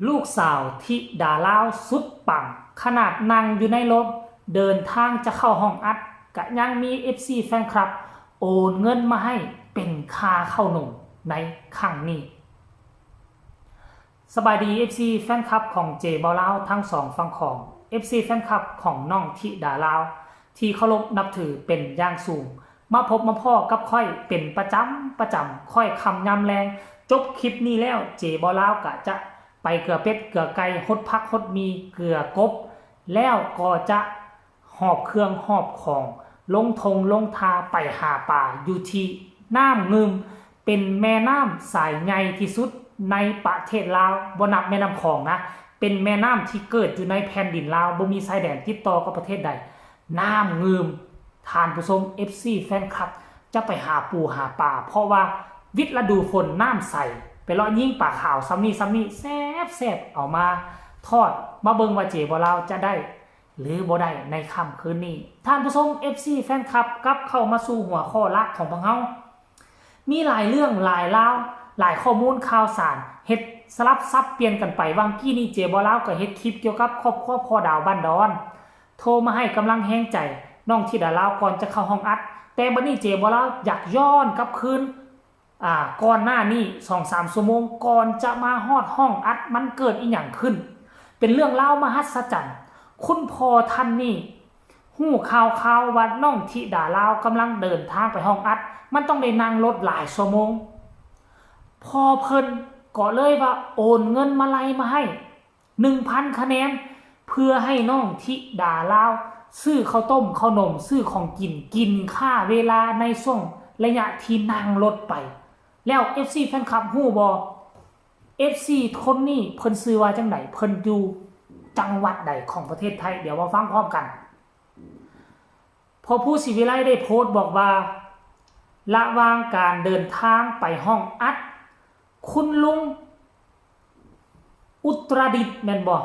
ลูกสาวธิดาลาวสุดปังขนาดนั่งอยู่ในรถเดินทางจะเข้าห้องอัดกะยังมี FC แฟนคลับโอนเงินมาให้เป็นค่าเข้าหนุ่มในครั้งนี้สบายดี FC แฟนคลับของเจบอลาวทั้งสองฝั่งของ FC แฟนคลับของน้องธิดาลาวที่เคารพนับถือเป็นอย่างสูงมาพบมาพ่อกับค่อยเป็นประจำค่อยคำยำแรงจบคลิปนี้แล้วเจบอลาวกะจะไปเกลือเป็ดเกลือไก่ฮดพักฮดมีเกลือกบแล้วก็จะหอบเครื่องหอบของลงทงลงทาไปหาป่าอยู่ที่น้ำงึมเป็นแม่น้ำสายใหญ่ที่สุดในประเทศลาวบ่นับแม่น้ำของนะเป็นแม่น้ำที่เกิดอยู่ในแผ่นดินลาวบ่มีชายแดนติดต่อกับประเทศใดน้ำงึมทานผู้ชม FC แฟนคลับจะไปหาปูหาป่าเพราะว่าวิทย์ฤดูฝนน้ำใสไปเลาะยิ่งป่าขาวซ้ำนี่แซ่บเอามาทอดมาเบิ่งว่าเจบ่ลาวจะได้หรือบ่ได้ในค่ำคืนนี้ท่านผู้ชม FC แฟนคลับกลับเข้ามาสู่หัวข้อหลักของพวกเรามีหลายเรื่องหลายราวหลายข้อมูลข่าวสารเฮ็ดสลับซับเปลี่ยนกันไปวังกี้นี่เจบ่ลาวก็เฮ็ดคลิปเกี่ยวกับครอบครัวพ่อดาวบ้านดอนโทรมาให้กำลังแห้งใจน้องธิดาลาวก่อนจะเข้าห้องอัดแต่บัดนี้เจบ่ลาวอยากย้อนกลับคืนก่อนหน้านี้ 2-3 ชั่วโมงก่อนจะมาฮอดห้องอัดมันเกิดอีหยังขึ้นเป็นเรื่องเล่ามหัศจรรย์คุณพ่อท่านนี่หู้ข่าวว่าน้องธิดาลาวกำลังเดินทางไปห้องอัดมันต้องได้นั่งรถหลายชั่วโมงพอเพิ่นก็เลยว่าโอนเงินมาไล่มาให้ 1,000 คะแนนเพื่อให้น้องธิดาลาวซื้อข้าวต้มข้าวนมซื้อของกินค่าเวลาในช่วงระยะที่นั่งรถไปแล้ว FC แฟนคลับฮู้บ่ FC คนนี้เพิ่นชื่อว่าจังไดเพิ่นอยู่จังหวัดใดของประเทศไทยเดี๋ยวมาฟังพร้อมกันพอผู้ศิวิไลได้โพสต์บอกว่าระหว่างการเดินทางไปห้องอัดคุณลุงอุตรดิตถ์แม่นบ่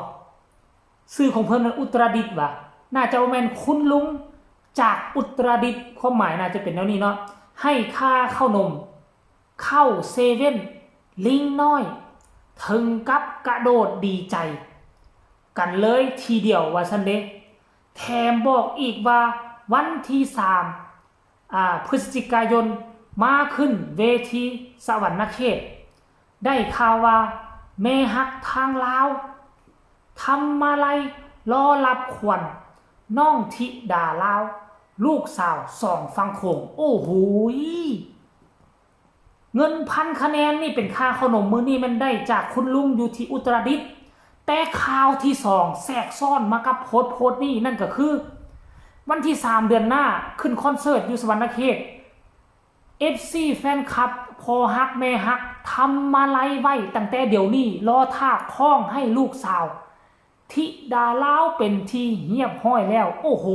ชื่อของเพิ่นมันอุตรดิตถ์ว่ะน่าจะแม่นคุณลุงจากอุตรดิตถ์ความหมายน่าจะเป็นแนวนี้เนาะให้ค่าข้าวนมเข้าเซเว่นลิงน้อยถึงกับกระโดดดีใจกันเลยทีเดียวว่าซั่นเด้แถมบอกอีกว่าวันที่3พฤศจิกายนมาขึ้นเวทีสวรรณเขตได้ข่าวว่าแม่ฮักทางลาวทำมาลัยรอรับขวัญน้องธิดาลาวลูกสาว2ฝั่งโขงโอ้โหเงิน1,000 คะแนนนี่เป็นค่าขนมมื้อนี้มันได้จากคุณลุงอยู่ที่อุตรดิตถ์แต่ข่าวที่2แทรกซ้อนมากับโพสต์นี่นั่นก็คือวันที่3เดือนหน้าขึ้นคอนเสิร์ตอยู่สวรรณเขต FC แฟนคลับพอฮักแม่ฮักทำมาลัยไว้ตั้งแต่เดี๋ยวนี้รอท่าคล้องให้ลูกสาวธิดาลาวเป็นที่เงียบห้อยแล้วโอ้โห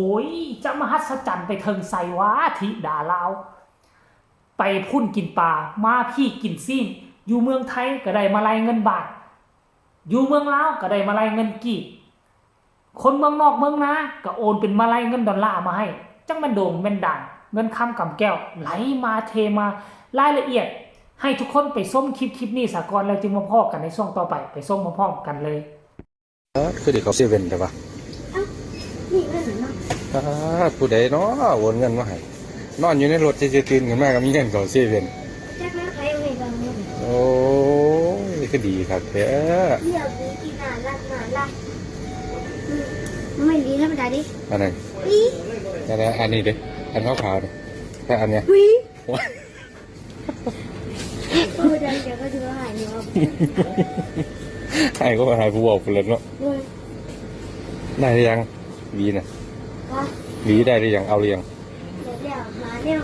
จะมหัศจรรย์ไปเทิงไสวะธิดาลาวไปพุ่นกินปลามาพี่กินซีนอยู่เมืองไทยก็ได้มาลัยเงินบาทอยู่เมืองลาวก็ได้มาลัยเงินกีบคนเมืองนอกเมืองนาก็โอนเป็นมาลัยเงินดอลลาร์มาให้จังมันโด่งแม่นดังเงินคำกำแก้วไหลมาเทมารายละเอียดให้ทุกคนไปส้มคลิปนี้สากลแล้วจึงมาพอกันในช่วงต่อไปไปส้มมาพร้อมกันเลยคือเด็กเขาเซเว่นใช่ปะนี่เงินเนาะผู้ใดเนาะโอนเงินมาให้นอนอยู่ในรถจะตื่นขึ้นมาก็มีเงินเขาเซเว่นแจ็คแล้วใครเอาเงินบางเงินโอ้ยก็ดีครับแท้เดี๋ยวดีกินน่ารักไม่ดีธรรมดาดิอันไหนอันนี้ดิอันขาวๆดิแค่อันเนี้ยวิโอ้ดังเดี๋ยวก็ดูหายเนาะไอ้ก็หายผู้บอกเลยเนาะได้หรือยังวีน่ะวีได้หรือยังเอาหรือยังเดี๋ยวหาเนี่ย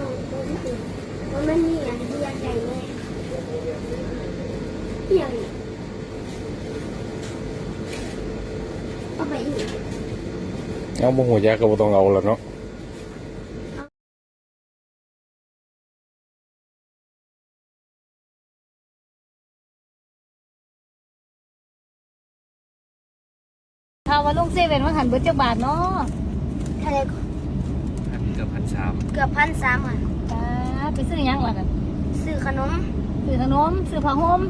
มันมีอย่างที่อยากใหญ่เลยอย่างเอาไปอีกเอาบุหัวยาก็ต้องเอาแล้วเนาะถ้าว่าลงเซเว่นว่าหันเบิดจักบาทเนาะทะเลเกือบ1,300เกือบ1,300อ่ะจ้าไปซื้อหยังล่ะกันซื้อขนมซื้อผ้าห่ม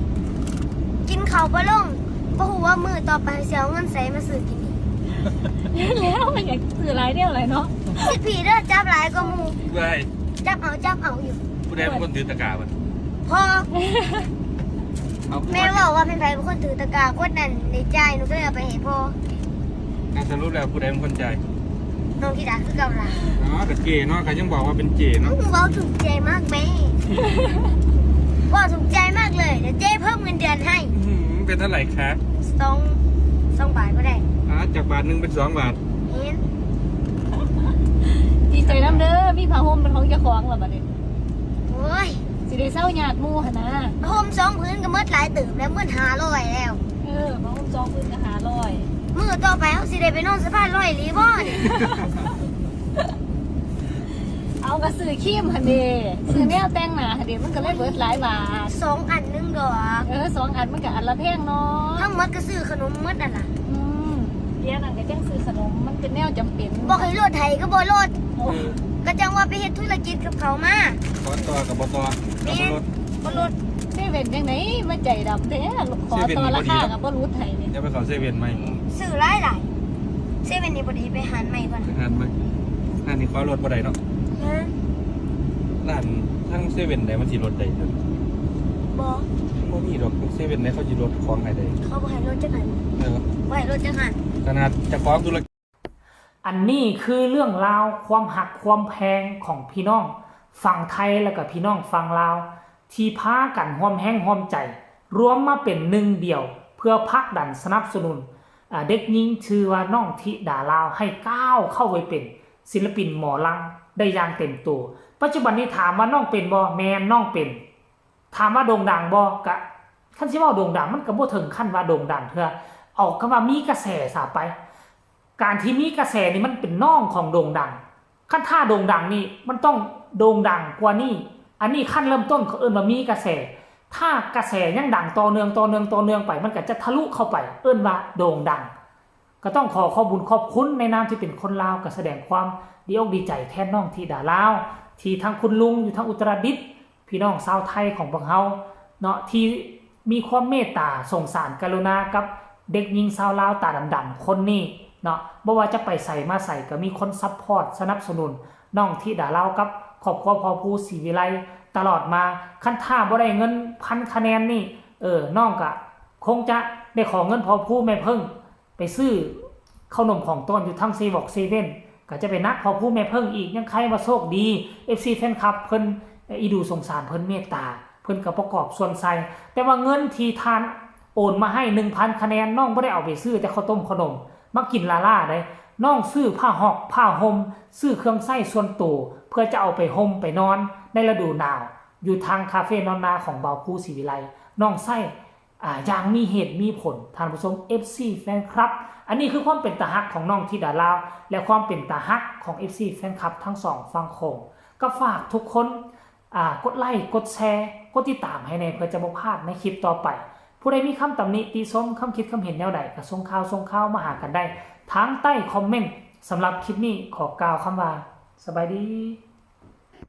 กินข้าวปลาลง เพราะว่ามือต่อไปเสียเงินใส่มาซื้อกินอีก แล้วมันอยากซื้อหลายเดียวหลายเนาะ สิผีเด้อจับหลายก็มู ได้ จับเอาอยู่ ผู้ใดเป็นคนถือตะกร้ามัน พอ เอา แม่บอกว่าเป็นใครเป็นคนถือตะกร้าคนนั้นในใจหนูก็เลยเอาไปให้พ่อ การสรุปแล้วผู้ใดเป็นคนจ่าย น้องที่ด่าคือเก่าละ อ๋อแต่เจเนาะก็ยังบอกว่าเป็นเจเนาะ มึงบอกถูกใจมากไหมบอกถูกใจมากเลยเดี๋ยวเจ๊เพิ่มเงินเดือนให้ เป็นเท่าไหร่ครับ 2 บาทก็ได้ จากบาทหนึ่งเป็น2 บาท เห็น ดีใจน้ำเด้อมีผ้าห่มเป็นของเจ้าของแล้วบัดนี้ โอ้ย สิได้เศร้าหยาดหมู่หั่นนะ โฮม2 พื้นก็หมดหลายตื่นแล้วหมด500แล้ว ผ้าห่มจองพื้นก็500 มือต่อไปเขาสิได้ไปนอนสะพาน100ลีบ่เนี่ย เอากระสือขี้มหั่นเด้ซื้อแนวแต่งหน้าหั่นเด้มันก็เลยเบิดหลายบาท 2 อันนึงดอก 2 อันมันก็อันละแพงเนาะ ทั้งหมดก็ซื้อขนมหมดนั่นล่ะ เดี๋ยวนั่นก็จังซื้อขนมมันเป็นแนวจำเป็น บอกให้รถไถก็บ่รถ โอ้ ก็จังว่าไปเฮ็ดธุรกิจกับเขามา ขอต่อกับบตกับรถ บ่รถ เซเว่นจังไหนมาใจดำแท้ขอต่อราคากับบ่รู้ไทยนี่ จะไปขอเซเว่นไหม ซื้อหลายเซเว่นนี่บ่ได้ไปหารใหม่ก่อน งานไหมงานนี้ขอรถบ่ได้เนาะ ฮะ ร้านทั้งเซเว่นไหนมันสิรถได้เด้อ บ่ บ่มีดอกเซเว่นไหนเขาสิรถของให้ได้ เขาบ่ให้รถจักหัน เออ บ่ให้รถจักหัน ขนาดเจะของธุรกิจ อันนี้คือเรื่องราวความหักความแพงของพี่น้องฝั่งไทยแล้วก็พี่น้องฝั่งลาวที่พากันร่วมแห้งร่วมใจรวมมาเป็นหนึ่งเดียวเพื่อผลักดันสนับสนุนเด็กหญิงชื่อว่าน้องธิดาลาวให้ก้าวเข้าไปเป็นศิลปินหมอลำได้อย่างเต็มตัวปัจจุบันนี้ถามว่าน้องเป็นบ่แม่นน้องเป็นถามว่าโด่งดังบ่กะคันสิว่าโด่งดังมันก็บ่ถึงขั้นว่าโด่งดังเพื่อเอาคำว่ามีกระแสซะไปการที่มีกระแสนี่มันเป็นน้องของโด่งดังขั้นถ้าโด่งดังนี่มันต้องโด่งดังกว่านี้อันนี้ขั้นเริ่มต้นเขาเอิ้นว่ามีกระแสถ้ากระแสยังดังต่อเนื่องไปมันก็จะทะลุเข้าไปเอิ้นว่าโด่งดังก็ต้องขอบุญขอบคุณในนามที่เป็นคนลาวก็แสดงความดีอกดีใจแทนน้องธิดาลาวที่ทั้งคุณลุงอยู่ทั้งอุตรดิตถ์พี่น้องชาวไทยของพวกเฮาเนาะที่มีความเมตตาสงสารกรุณากับเด็กหญิงชาวลาวตาดำๆคนนี้เนาะบ่ว่าจะไปใส่มาใส่ก็มีคนซัพพอร์ตสนับสนุนน้องธิดาลาวกับครอบครัวพอภูศรีวิไลตลอดมาคันถ้าบ่ได้เงิน1,000 คะแนนนี่น้องก็คงจะได้ขอเงินพอภูแม่เพิ่งไปซื้อขนมของต้นอยู่ทั้งซีบอกเซเว่นก็จะไปนัดพอภูแม่เพิ่งอีกยังใครว่าโชคดี FC แฟนคลับเพิ่นอีดูสงสารเพิ่นเมตตาเพิ่นก็ประกอบส่วนใส่แต่ว่าเงินที่ทานโอนมาให้ 1,000 คะแนนน้องบ่ได้เอาไปซื้อแต่ข้าวต้มขนมมากินลาล่าได้น้องซื้อผ้าหอกผ้าห่มซื้อเครื่องใช้ส่วนตัวเพื่อจะเอาไปห่มไปนอนในฤดูหนาวอยู่ทางคาเฟ่นอนนาของเบาภูศรีวิไลน้องใช้อย่างมีเหตุมีผลท่านผู้ชม FC แฟนคลับอันนี้คือความเป็นตาฮักของน้องธิดาลาวและความเป็นตาฮักของ FC แฟนคลับทั้งสองฝั่งโขงก็ฝากทุกคนกดไลค์กดแชร์กดติดตามให้ในเพื่อจะบ่พลาดในคลิปต่อไปผู้ใดมีคำตำหนิติชมคำคิดคำเห็นแนวใดก็ส่งข่าวมาหากันได้ทางใต้คอมเมนต์สำหรับคลิปนี้ขอกล่าวคำว่าสบายดี